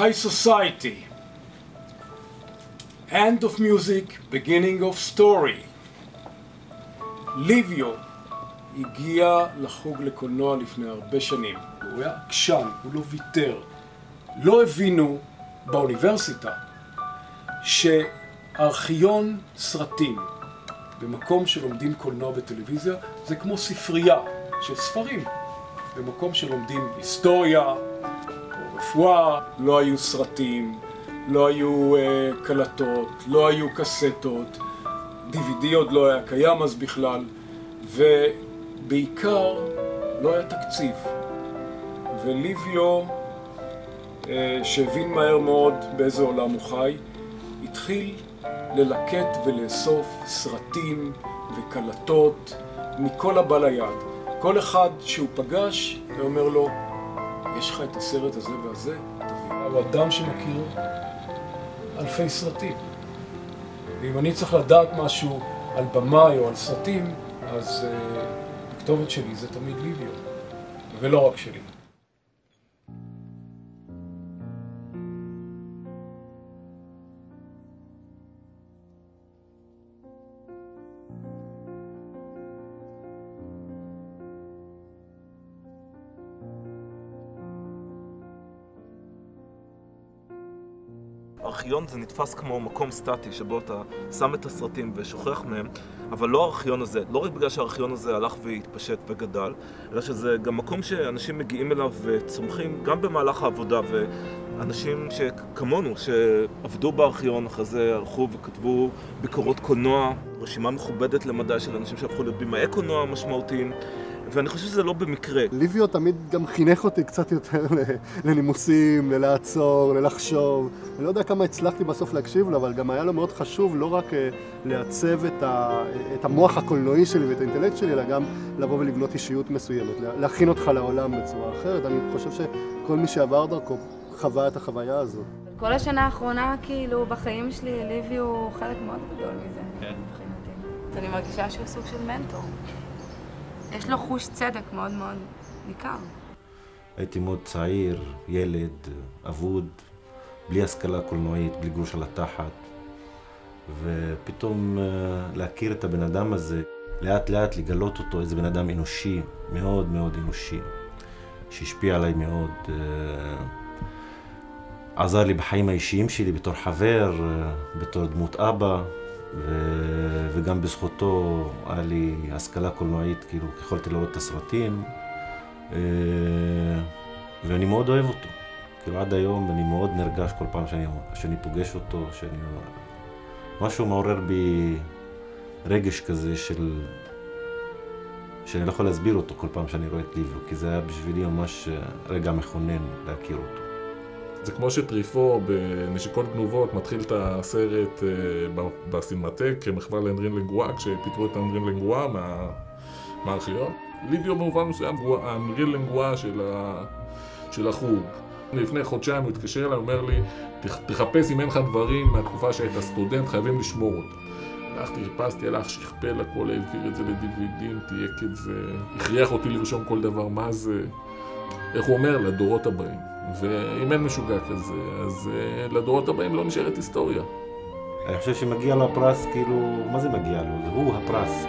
High Society. End of music, beginning of story. ליביו הגיע לחוג לקולנוע לפני הרבה שנים. הוא היה עקשן, הוא לא ויתר. לא הבינו באוניברסיטה שארכיון סרטים במקום שלומדים קולנוע וטלוויזיה זה כמו ספרייה של ספרים. במקום שלומדים היסטוריה או רפואה, לא היו סרטים, לא היו קלטות, לא היו קסטות, DVD עוד לא היה קיים אז בכלל, ובעיקר לא היה תקציב. וליביו, שהבין מהר מאוד באיזה עולם הוא חי, התחיל ללקט ולאסוף סרטים וקלטות מכל הבא ליד. כל אחד שהוא פגש, הוא אומר לו, יש לך את הסרט הזה והזה? תביא. הוא אדם שמכיר אלפי סרטים. ואם אני צריך לדעת משהו על במאי או על סרטים, אז הכתובת שלי זה תמיד ליביו, ולא רק שלי. ארכיון זה נתפס כמו מקום סטטי שבו אתה שם את הסרטים ושוכח מהם, אבל לא הארכיון הזה, לא רק בגלל שהארכיון הזה הלך והתפשט וגדל, אלא שזה גם מקום שאנשים מגיעים אליו וצומחים גם במהלך העבודה, ואנשים שכמונו שעבדו בארכיון אחרי זה הלכו וכתבו ביקורות קולנוע, רשימה מכובדת למדי של אנשים שהפכו להיות בימאי קולנוע משמעותיים, ואני חושב שזה לא במקרה. ליביו תמיד גם חינך אותי קצת יותר לנימוסים, ללעצור, ללחשוב. אני לא יודע כמה הצלחתי בסוף להקשיב לו, אבל גם היה לו מאוד חשוב לא רק לעצב את המוח הקולנועי שלי ואת האינטלקט שלי, אלא גם לבוא ולבנות אישיות מסוימת, להכין אותך לעולם בצורה אחרת. אני חושב שכל מי שעבר דרכו חווה את החוויה הזו. כל השנה האחרונה, כאילו, בחיים שלי, ליביו הוא חלק מאוד גדול מזה. כן. מבחינתי. אני מרגישה שהוא סוג של מנטור. יש לו חוש צדק מאוד מאוד ניכר. הייתי מאוד צעיר, ילד, אבוד, בלי השכלה קולנועית, בלי גרוש על התחת. ופתאום להכיר את הבן אדם הזה, לאט לאט לגלות אותו, איזה בן אדם אנושי, מאוד מאוד אנושי, שהשפיע עליי מאוד. עזר לי בחיים האישיים שלי בתור חבר, בתור דמות אבא. וגם בזכותו היה לי השכלה קולנועית, כאילו יכולתי לראות את הסרטים, ואני מאוד אוהב אותו. כאילו עד היום אני מאוד נרגש כל פעם שאני פוגש אותו, משהו מעורר בי רגש כזה שאני לא יכול להסביר אותו כל פעם שאני רואה את ליביו, כי זה היה בשבילי ממש רגע מכונן להכיר אותו. זה כמו שטריפו בנשיקות גנובות מתחיל את הסרט בסינמטק כמחווה לאנדרין לנגואה, כשפיתרו את אנדרין לנגואה מהארכיון. ליביו במובן מסוים הוא האנדרין לנגואה של החוג. לפני חודשיים הוא התקשר אליי, אומר לי, תחפש אם אין לך דברים מהתקופה שהיית סטודנט, חייבים לשמור אותו. הלכתי, חיפשתי, הלך, שכפל הכל, העביר את זה ל-DVD, תייק את זה, הכריח אותי לרשום כל דבר, מה זה, איך הוא אומר, לדורות הבאים. ואם אין משוגע כזה, אז לדורות הבאים לא נשארת היסטוריה. אני חושב שמגיע לו הפרס, כאילו, מה זה מגיע לו? זה הוא הפרס.